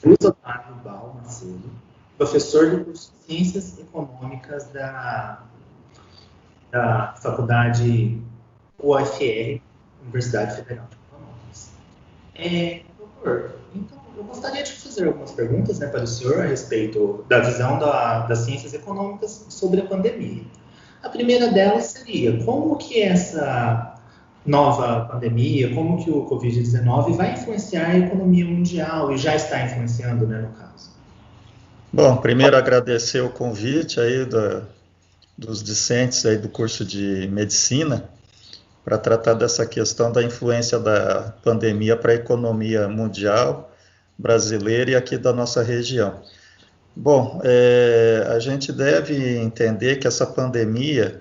Luiz Otávio Bal Macedo, professor do curso de Ciências Econômicas da Faculdade UFR, Universidade Federal de Pelotas. Doutor, então, eu gostaria de fazer algumas perguntas, para o senhor a respeito da visão das ciências econômicas sobre a pandemia. A primeira delas seria, como que essa nova pandemia, como que o Covid-19 vai influenciar a economia mundial, e já está influenciando, no caso? Bom, primeiro agradecer o convite aí dos discentes aí do curso de Medicina para tratar dessa questão da influência da pandemia para a economia mundial, brasileira e aqui da nossa região. Bom, a gente deve entender que essa pandemia,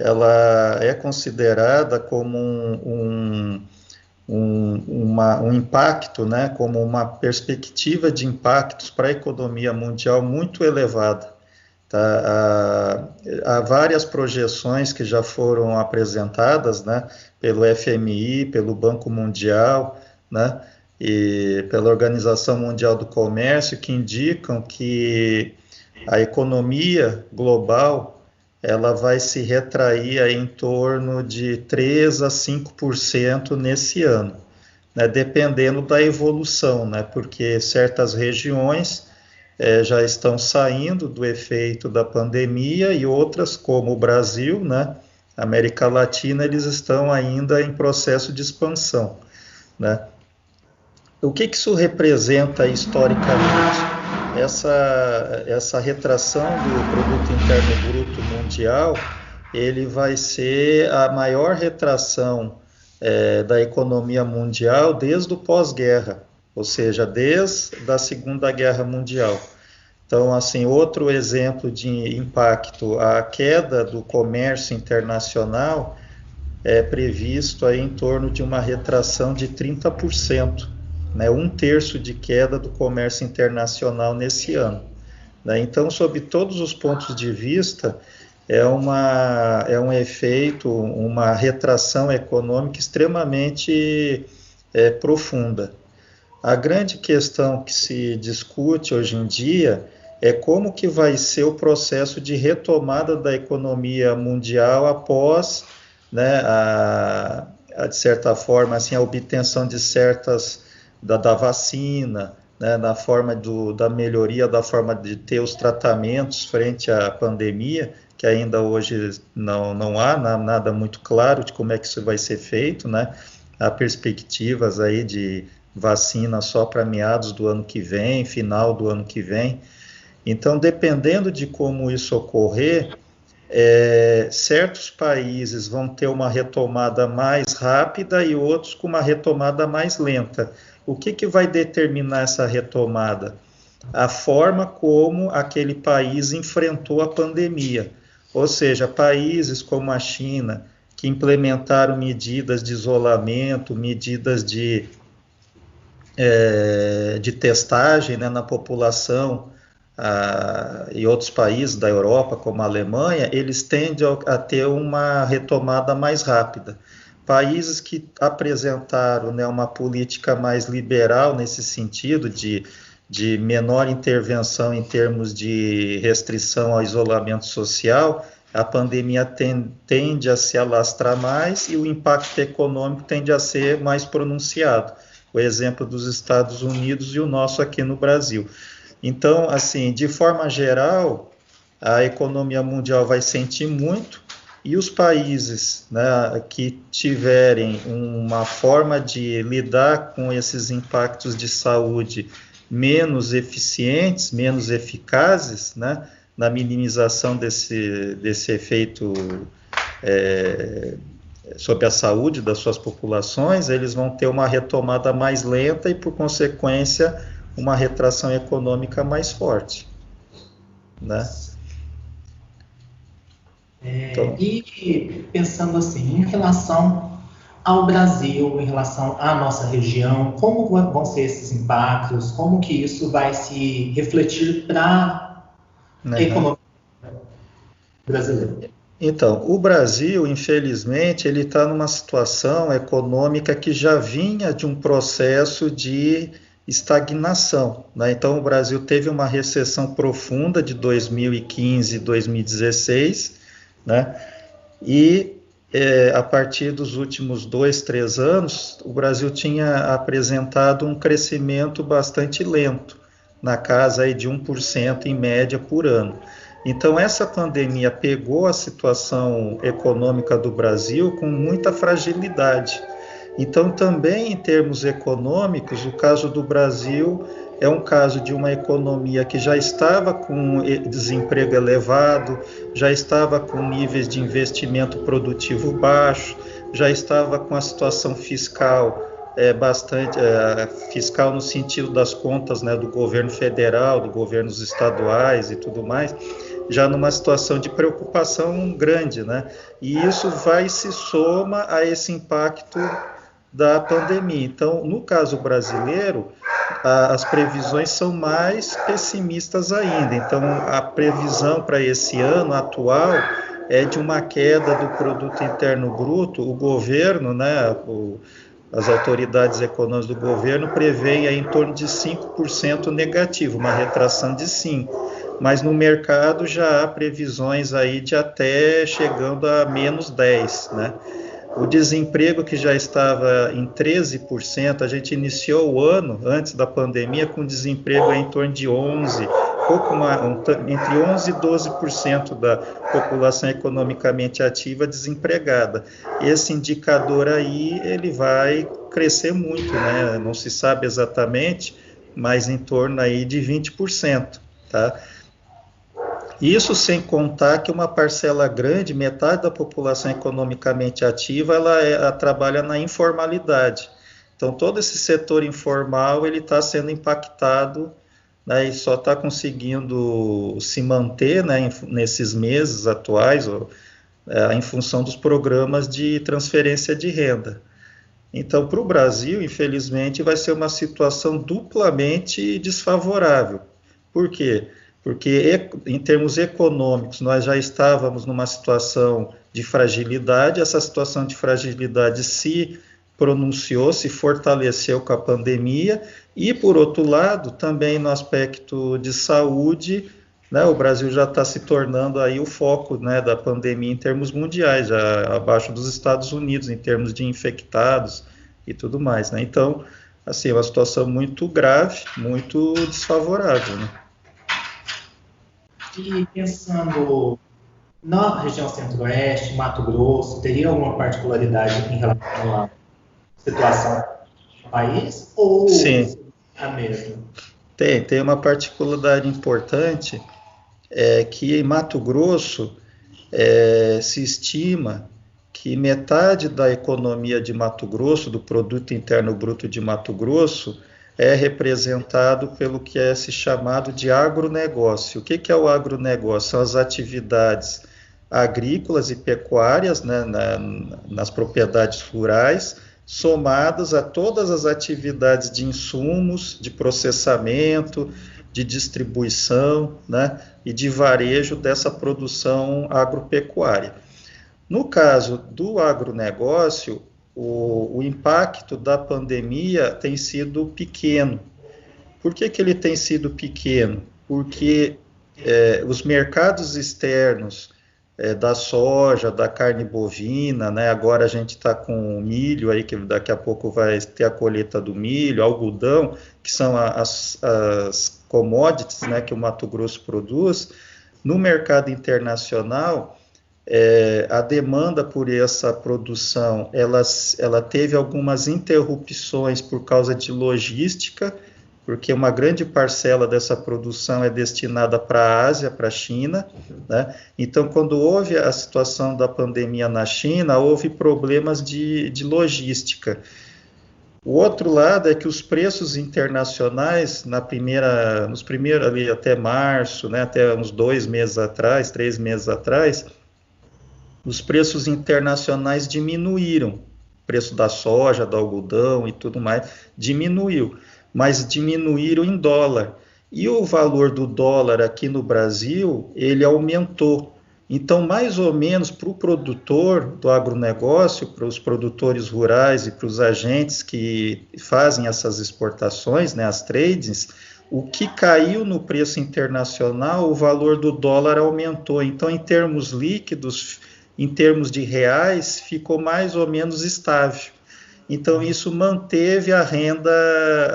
ela é considerada como um impacto, como uma perspectiva de impactos para a economia mundial muito elevada. Tá? Há várias projeções que já foram apresentadas, pelo FMI, pelo Banco Mundial, e pela Organização Mundial do Comércio, que indicam que a economia global ela vai se retrair em torno de 3 a 5% nesse ano, dependendo da evolução, porque certas regiões já estão saindo do efeito da pandemia e outras, como o Brasil, América Latina, eles estão ainda em processo de expansão. O que isso representa historicamente? Essa retração do Produto Interno Bruto Mundial, ele vai ser a maior retração da economia mundial desde o pós-guerra, ou seja, desde a Segunda Guerra Mundial. Então, assim, outro exemplo de impacto, a queda do comércio internacional é previsto aí em torno de uma retração de 30%, 1/3 de queda do comércio internacional nesse ano. Então, sob todos os pontos de vista, é um efeito, uma retração econômica extremamente profunda. A grande questão que se discute hoje em dia é como que vai ser o processo de retomada da economia mundial após, de certa forma, assim, a obtenção de da vacina, na forma da melhoria da forma de ter os tratamentos frente à pandemia, que ainda hoje não há nada muito claro de como é que isso vai ser feito, Há perspectivas aí de vacina só para meados do ano que vem, final do ano que vem. Então, dependendo de como isso ocorrer, certos países vão ter uma retomada mais rápida e outros com uma retomada mais lenta. O que vai determinar essa retomada? A forma como aquele país enfrentou a pandemia. Ou seja, países como a China, que implementaram medidas de isolamento, medidas de testagem na população, e outros países da Europa, como a Alemanha, eles tendem a ter uma retomada mais rápida. Países que apresentaram uma política mais liberal nesse sentido, de menor intervenção em termos de restrição ao isolamento social, a pandemia tende a se alastrar mais e o impacto econômico tende a ser mais pronunciado. O exemplo dos Estados Unidos e o nosso aqui no Brasil. Então, assim, de forma geral, a economia mundial vai sentir muito e os países que tiverem uma forma de lidar com esses impactos de saúde menos eficientes, menos eficazes, na minimização desse efeito sobre a saúde das suas populações, eles vão ter uma retomada mais lenta e, por consequência, uma retração econômica mais forte. Então... E pensando assim, em relação ao Brasil, em relação à nossa região, como vão ser esses impactos, como que isso vai se refletir para a economia brasileira? Então, o Brasil, infelizmente, ele está numa situação econômica que já vinha de um processo de estagnação, né? Então, o Brasil teve uma recessão profunda de 2015 e 2016, né? E a partir dos últimos 2, 3 anos, o Brasil tinha apresentado um crescimento bastante lento, na casa aí de 1% em média por ano. Então, essa pandemia pegou a situação econômica do Brasil com muita fragilidade. Então, também em termos econômicos, o caso do Brasil é um caso de uma economia que já estava com desemprego elevado, já estava com níveis de investimento produtivo baixo, já estava com a situação fiscal bastante fiscal no sentido das contas, né, do governo federal, dos governos estaduais e tudo mais, já numa situação de preocupação grande, né? E isso vai se soma a esse impacto da pandemia. Então, no caso brasileiro, as previsões são mais pessimistas ainda. Então, a previsão para esse ano atual é de uma queda do produto interno bruto. O governo, né, as autoridades econômicas do governo prevêem em torno de 5% negativo, uma retração de 5%. Mas no mercado já há previsões aí de até chegando a menos 10%, né? O desemprego que já estava em 13%, a gente iniciou o ano, antes da pandemia, com desemprego em torno de 11%, entre 11% e 12% da população economicamente ativa desempregada. Esse indicador aí, ele vai crescer muito, né? Não se sabe exatamente, mas em torno aí de 20%, tá? Isso sem contar que uma parcela grande, metade da população economicamente ativa, ela trabalha na informalidade. Então, todo esse setor informal, ele está sendo impactado, né, e só está conseguindo se manter, né, nesses meses atuais, em função dos programas de transferência de renda. Então, para o Brasil, infelizmente, vai ser uma situação duplamente desfavorável. Por quê? Porque, em termos econômicos, nós já estávamos numa situação de fragilidade, essa situação de fragilidade se pronunciou, se fortaleceu com a pandemia, e, por outro lado, também no aspecto de saúde, né, o Brasil já está se tornando aí o foco, né, da pandemia em termos mundiais, já abaixo dos Estados Unidos, em termos de infectados e tudo mais, né? Então, assim, é uma situação muito grave, muito desfavorável, né? E pensando na região centro-oeste, Mato Grosso, teria alguma particularidade em relação à situação do país ou Sim, a mesma? tem uma particularidade importante, que em Mato Grosso se estima que metade da economia de Mato Grosso, do produto interno bruto de Mato Grosso, é representado pelo que é se chamado de agronegócio. O que é o agronegócio? São as atividades agrícolas e pecuárias, né, nas propriedades rurais, somadas a todas as atividades de insumos, de processamento, de distribuição, né, e de varejo dessa produção agropecuária. No caso do agronegócio, o impacto da pandemia tem sido pequeno. Por que ele tem sido pequeno? Porque os mercados externos da soja, da carne bovina, né, agora a gente está com o milho, aí, que daqui a pouco vai ter a colheita do milho, algodão, que são as commodities, né, que o Mato Grosso produz. No mercado internacional, a demanda por essa produção, ela teve algumas interrupções por causa de logística, porque uma grande parcela dessa produção é destinada para a Ásia, para a China, né? Então, quando houve a situação da pandemia na China, houve problemas de logística. O outro lado é que os preços internacionais, nos primeiros ali até março, né, até uns 2 meses atrás, 3 meses atrás, os preços internacionais diminuíram, o preço da soja, do algodão e tudo mais diminuiu, mas diminuíram em dólar. E o valor do dólar aqui no Brasil, ele aumentou. Então, mais ou menos para o produtor do agronegócio, para os produtores rurais e para os agentes que fazem essas exportações, né, as tradings, o que caiu no preço internacional, o valor do dólar aumentou. Então, em termos líquidos, em termos de reais, ficou mais ou menos estável. Então, isso manteve a renda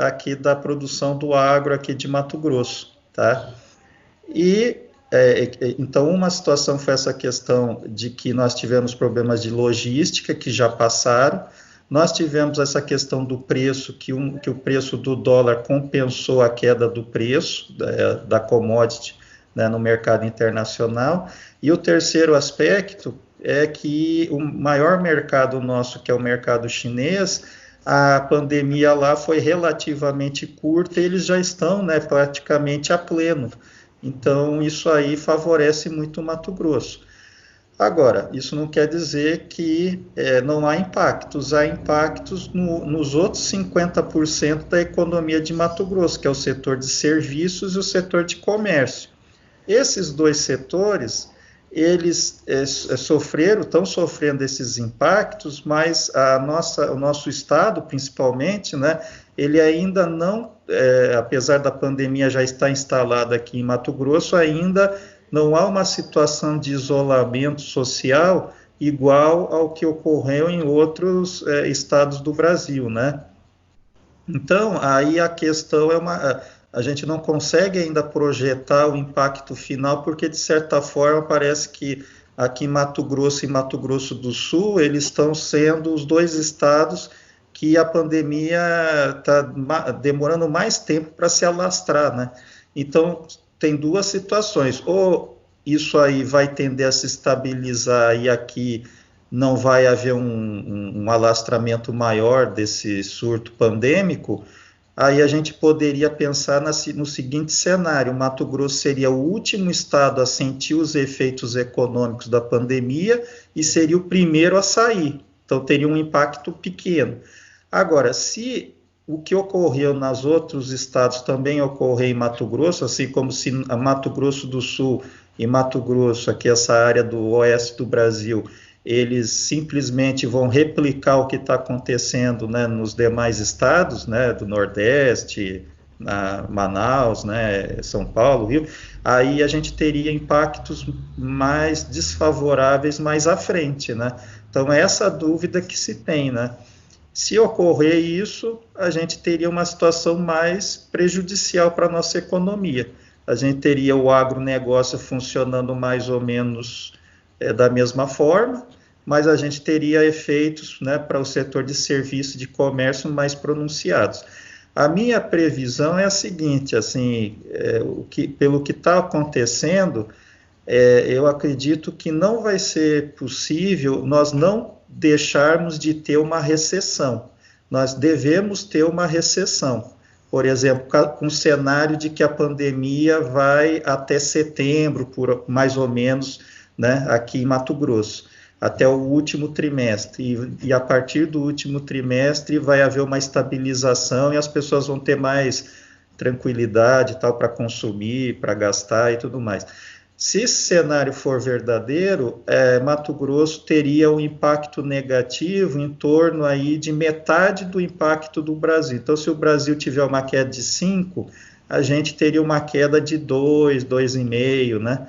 aqui da produção do agro aqui de Mato Grosso, tá? Então, uma situação foi essa questão de que nós tivemos problemas de logística que já passaram, nós tivemos essa questão do preço, que o preço do dólar compensou a queda do preço da commodity, né, no mercado internacional, e o terceiro aspecto é que o maior mercado nosso, que é o mercado chinês, a pandemia lá foi relativamente curta e eles já estão, né, praticamente a pleno. Então, isso aí favorece muito o Mato Grosso. Agora, isso não quer dizer que não há impactos nos outros 50% da economia de Mato Grosso, que é o setor de serviços e o setor de comércio. Esses dois setores, eles estão sofrendo esses impactos, mas o nosso estado, principalmente, né, ele ainda não, apesar da pandemia já estar instalada aqui em Mato Grosso, ainda não há uma situação de isolamento social igual ao que ocorreu em outros estados do Brasil, né? Então, aí a questão a gente não consegue ainda projetar o impacto final, porque, de certa forma, parece que aqui em Mato Grosso e Mato Grosso do Sul, eles estão sendo os dois estados que a pandemia está demorando mais tempo para se alastrar, né? Então, tem duas situações: ou isso aí vai tender a se estabilizar e aqui não vai haver um alastramento maior desse surto pandêmico, aí a gente poderia pensar no seguinte cenário: Mato Grosso seria o último estado a sentir os efeitos econômicos da pandemia e seria o primeiro a sair, então teria um impacto pequeno. Agora, se o que ocorreu nos outros estados também ocorrer em Mato Grosso, assim como se Mato Grosso do Sul e Mato Grosso, aqui essa área do oeste do Brasil, eles simplesmente vão replicar o que está acontecendo, né, nos demais estados, né, do Nordeste, Manaus, né, São Paulo, Rio, aí a gente teria impactos mais desfavoráveis mais à frente, né? Então, é essa dúvida que se tem, né? Se ocorrer isso, a gente teria uma situação mais prejudicial para a nossa economia. A gente teria o agronegócio funcionando mais ou menos da mesma forma, mas a gente teria efeitos, né, para o setor de serviço e de comércio mais pronunciados. A minha previsão é a seguinte, assim, pelo que está acontecendo, eu acredito que não vai ser possível nós não deixarmos de ter uma recessão. Nós devemos ter uma recessão. Por exemplo, com o cenário de que a pandemia vai até setembro, por mais ou menos, né, aqui em Mato Grosso, até o último trimestre. E a partir do último trimestre vai haver uma estabilização e as pessoas vão ter mais tranquilidade para consumir, para gastar e tudo mais. Se esse cenário for verdadeiro, Mato Grosso teria um impacto negativo em torno aí de metade do impacto do Brasil. Então, se o Brasil tiver uma queda de 5, a gente teria uma queda de 2, 2,5, né?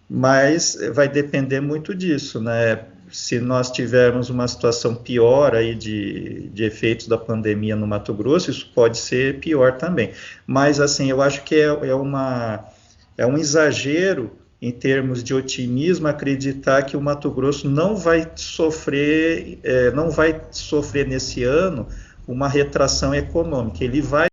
Mas vai depender muito disso, né? Se nós tivermos uma situação pior aí de efeitos da pandemia no Mato Grosso, isso pode ser pior também. Mas, assim, eu acho que é um exagero em termos de otimismo acreditar que o Mato Grosso não vai sofrer nesse ano uma retração econômica. Ele vai